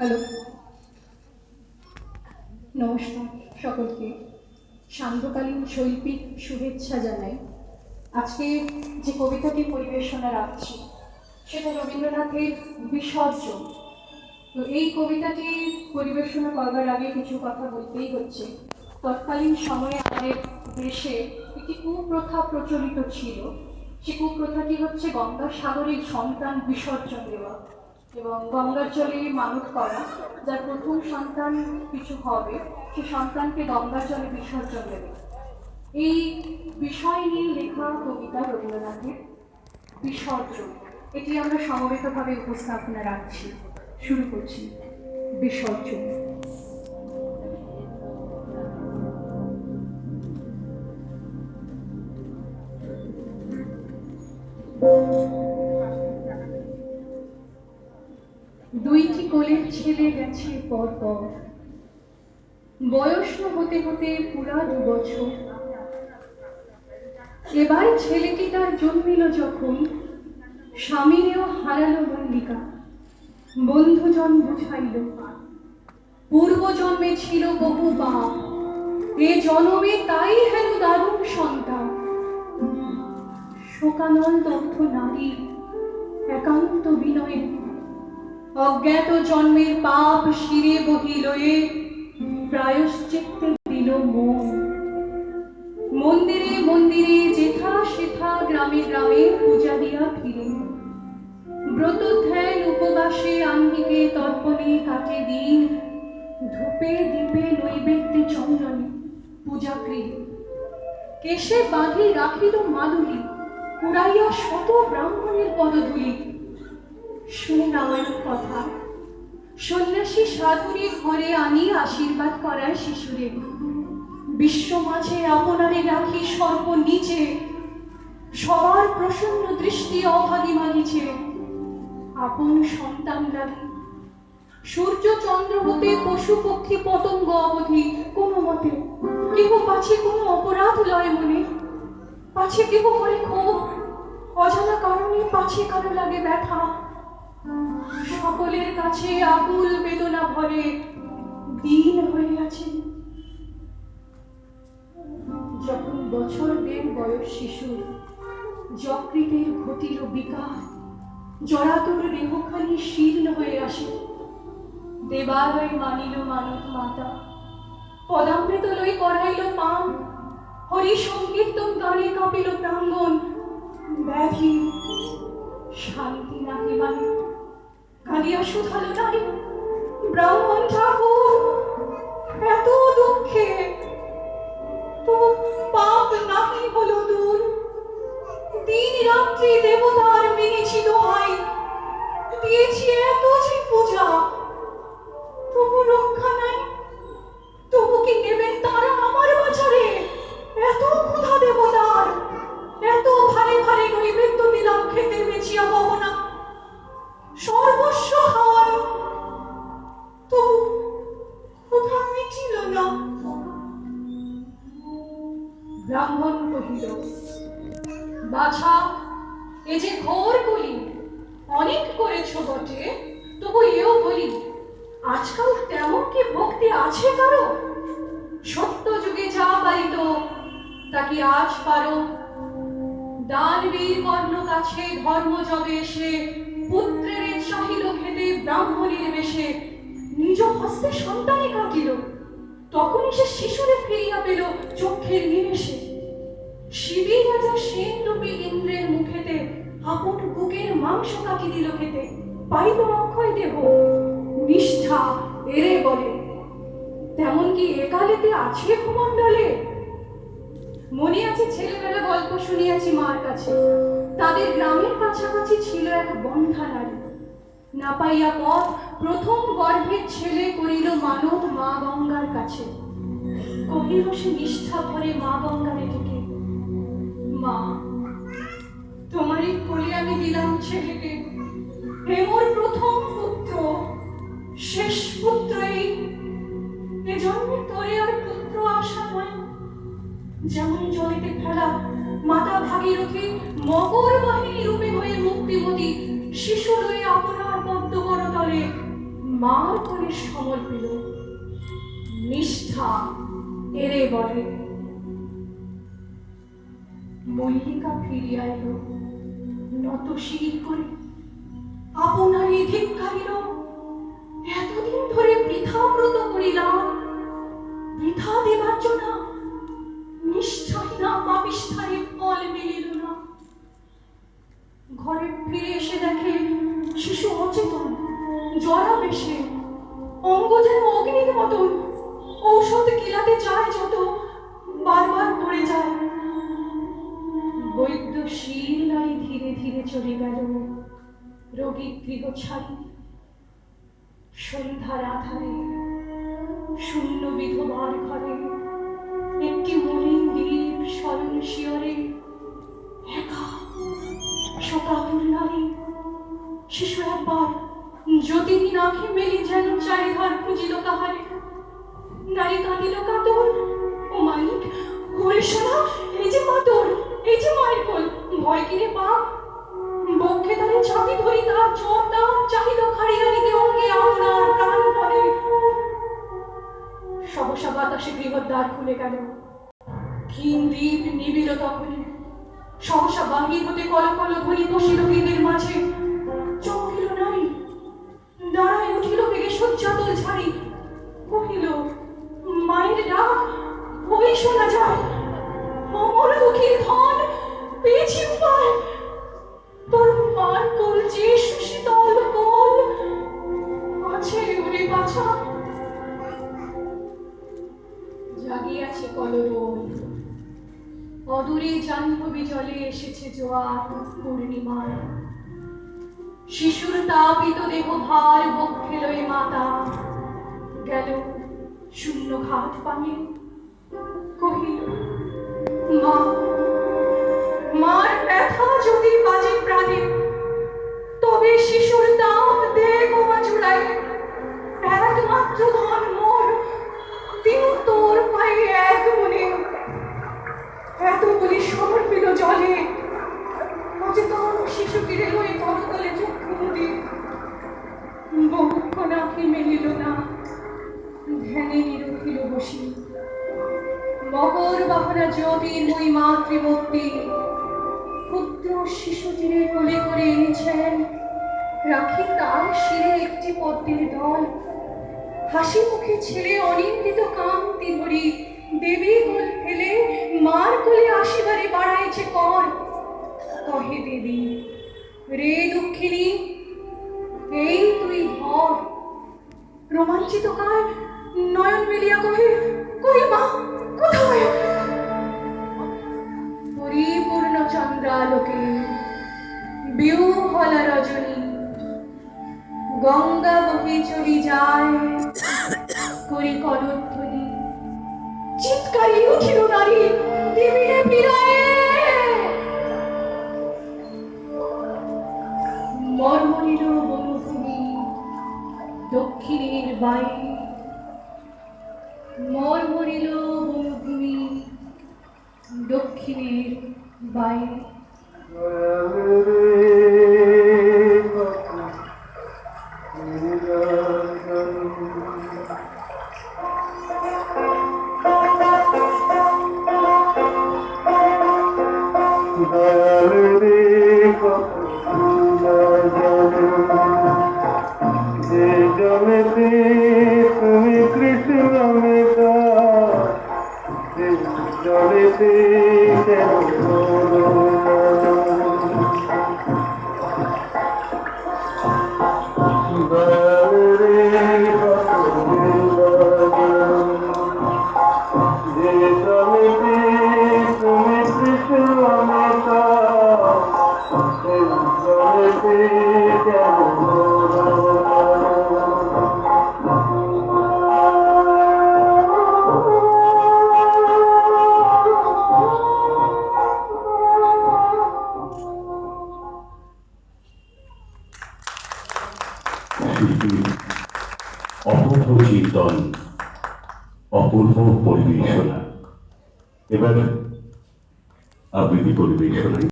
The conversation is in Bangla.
হ্যালো, নমস্কার সকলকে। সান্ধ্যকালীন শৈল্পিক শুভেচ্ছা জানাই। আজকে যে কবিতাটি পরিবেশনা রাখছি সেটা রবীন্দ্রনাথের বিসর্জন। তো এই কবিতাটি পরিবেশনা করবার আগে কিছু কথা বলতেই হচ্ছে। তৎকালীন সময়ে আমাদের দেশে একটি কুপ্রথা প্রচলিত ছিল। সে কুপ্রথাটি হচ্ছে গঙ্গার সাগরে সন্তান বিসর্জন দেওয়া এবং গঙ্গার জলে মানত করা, যার প্রথম সন্তান কিছু হবে সে সন্তানকে গঙ্গার জলে বিসর্জন দেবে। এই বিষয় নিয়ে লেখা কবিতা রবীন্দ্রনাথের বিসর্জন। এটি আমরা সমবেতভাবে উপস্থাপনা রাখছি। শুরু করছি। বিসর্জন। দুইটি কোলের ছেলে গেছে পর পর, বয়স হতে হতে পুরা 2 বছর। এবার ছেলেটি তার জন্মিল যখন, স্বামীরেও হারালো মল্লিকা। বন্ধুজন বুঝাইল পূর্ব জন্মে ছিল বহু পাপ, এ জন্মে তাই হেন দারুণ সন্তান। শোকানল দগ্ধ নারী একান্ত বিনয়ে, অজ্ঞাত জন্মের পাপ শিরে বহিলয়ে প্রায়শ্চিত্তে দিল মন। মন্দিরে মন্দিরে যেথা সেথা গ্রামে গ্রামে পূজা দিয়া ফিরে, ব্রত ধ্যান উপবাসে আহ্নিকে তর্পণে কাটে দিন। ধূপে দীপে নৈবেদ্যে চন্দনে পূজা গৃহে, কেশে বাঁধি রাখিল মাদুলি, পুরাইয়া শত ব্রাহ্মণের পদধূলি। শুনে রামায়ণ কথা, সন্ন্যাসী সাধুরে ঘরে আনি আশীর্বাদ করায় শিশুরে। বিশ্ব মাঝে আপনারে রাখি সর্ব নিচে, সবার প্রসন্ন দৃষ্টি অভাগী মাগিছে। আপন সন্তান লাগে সূর্য চন্দ্র হতে পশু পক্ষী পতঙ্গ অবধি কোনো মতে কেহ পাছে কোনো অপরাধ লয় মনে, পাছে কেহ করে ক্ষোভ, অজানা কারণে পাছে কারো লাগে ব্যথা। সকলের কাছে আকুল বেদনা ভরে দিন হয়ে আছে। যখন বছর 1.5 বয়স শিশুর যকৃতের ঘটিল বিকার, জরাতুর দেহখানি শীর্ণ হয়ে আসে। দেবালয় মানিল মানব মাতা, পদামৃত লই করাইল পান। হরি সংকীর্তন গানে কাঁপিল প্রাঙ্গণ, ব্যাধি শান্তি নাহি মানে। কালিয়া শুধালো নারী, ব্রাহ্মণ ঠাকুর এত দুঃখে তো পাপ নাহি হলো দূর। দিন রাত্রি দেবতার মেনেছি দোহাই, দিয়েছি এত যে পূজা, তবু রক্ষা নাই। তবু কি নেবেন তারা আমার বাজারে? এত ক্ষুধা দেবতার, এত ভারে ভারে নৈবেদ্য দিলাম খেতে বেচিয়া গহনা, সর্বস্ব হাওয়ায়, তবু ক্ষুধা মিটিল না। ব্রাহ্মণ কহিল, বাছা এ যে ঘোর কলি, অনেক করেছ বটে, তবু এও বলি আজকাল তেমন কি ভক্তি আছে কারো? সত্য যুগে যা পারিত তা কি আজ পারো? দানবীর কর্ণ কাছে ধর্ম জবে এসে, পুত্রের চাহিল খেতে ব্রাহ্মণের বেশে। নিজ হস্তে সন্তানে কাটিল, তখনই সে শিশুরে ফিরিয়া পেল চক্ষের নিমেষে। শিবির রাজা সেন রূপী ইন্দ্রের মুখেতে আপন বুকের মাংস কাটি দিল খেতে। পাইল অক্ষয় দেহ, নিষ্ঠা এরে বলে, তেমন কি একালেতে আছে ভূমণ্ডলে? মনে আছে ছেলেবেলা গল্প শুনিয়াছি মার কাছে, তাদের গ্রামের কাছাকাছি ছিল এক বন্ধা নারী। না পাইয়া পথ প্রথম গর্ভের ছেলে করিল মানত মা গঙ্গার কাছে। কহিল সে নিষ্ঠা ভরে মা গঙ্গারে ডেকে, মা তোমারই কোলে আমি দিলাম ছেলেকে। হে মোর প্রথম পুত্র, শেষ পুত্র এই, এ জন্মে তোরে আর পুত্র আশা নয়। যেমন জলেতে ফেলা মাতা ভাগীরথী মকর বাহিনী রূপে হয়ে মুক্তিমতী শিশু লয়ে আপনার পদ্ম করতলে মার কোলে সমর পেল, নিষ্ঠা এরে বলে। মল্লিকা ফিরিয়া এলো নত শির করে, আপনারই ধিক্কারিল। এতদিন ধরে বৃথা ব্রত করিলাম, বৃথা দেবার্চনা, নিষ্ঠাহীনা পাপিষ্ঠারে ফল মিলিল না। ঘরে ফিরে এসে দেখে শিশু অচেতন, জরা বেশে, অঙ্গ যেন অগ্নির মতন। ঔষধ গিলাতে যায় যত, বারবার পড়ে যায়। বৈদ্য শির নাড়ি ধীরে ধীরে চলে গেল রোগী গৃহ ছাড়ি। সন্ধ্যার আধারে শূন্য বিধবার ঘরে একটি মলিন দ্বীপ স্মরণ শিয়রে, একা শোকাতুর নারী। শিশু একবার জ্যোতিহীন আঁখে মেলি যেন চারিধার খুঁজিল কাহারে। নারী কাঁদিল কাতর, ও মানিক, ওরে শোনা, এই যে মাতর, এই যে মায়ের কোল, ভয় কিনে পা। বক্ষে তারে চাপি ধরি তার জ্বরটা চাহিল খাড়িয়ারিতে অঙ্গে আপনার প্রাণ পরে। সহসা বাতাসে গৃহদ্বার খুলে গেল, ক্ষীণ দ্বীপ নিবিল তখনই। সহসা বাহির হতে কলকল ধ্বনি বসিল দ্বীপের মাঝে। চমকিল নারী, দাঁড়ায় উঠিল বেগে শয্যাতল ছাড়ি। কহিল, মায়ের ডাক ওই শোনা যায়। অমর দুঃখীর ধন পেয়েছি উপায়, তোর মার কোল যে সুশীতল কোল আছে ওরে বাছা। জাগিয়াছে কলরব, অদূরে জাহ্নবী জলে এসেছে জোয়ার পূর্ণিমায়। শিশুর তাপিত দেহ ভার বক্ষে লয়ে মাতা গেল শূন্য ঘাট পানে। কহিল, মা, মার ব্যথা যদি বাজে প্রাণে, তবে শিশুর তাপ দে গোমা চূড়ায়। একমাত্র ধন মোর, দিন তোর পায়ে এক মনে। এত বলি সমর্পিত জলে, অচেতন শিশুটিরে লয়ে করতলে চক্ষু মুদি। বহুক্ষণ আঁখি মেলিল না, ধ্যানে নিরখিল বসি। মকর বাহনা জ্যোতির্ময়ী মাতৃমূর্তি ক্ষুদ্র শিশুটিরে কোলে করে এনেছেন। রাখি তার শিরে একটি পদ্মের দল, হাসি মুখে ছেলে অনিন্দিত কান্তি ধরি। দেবী কোল ফেলে মার কোলে আসিবারে বাড়াইছে কর। কহে দেবী, রে দুঃখিনী, এই তুই ধর। রোমাঞ্চিত কায় নয়ন মেলিয়া কহে, কই মা, কোথায়? পরিপূর্ণ চন্দ্রালোকে বিহ্বলা রজনী, গঙ্গা বহে চলি যায় করি কলধ্বনি। চিৎকারে উঠিল নারী, দেবীরে ফিরায়। মর্মরিল বনভূমি দক্ষিণের বায়ে, মর্মরিল বনভূমি দক্ষিণের বায়ে। তুমি কৃষ্ণ মেতা জলেতে তুমি কৃষ্ণ মেতা জলেতে অপূর্ব চিন্তন, অপূর্ব পরিবেশনা। এবার আবৃত্তি পরিবেশনায়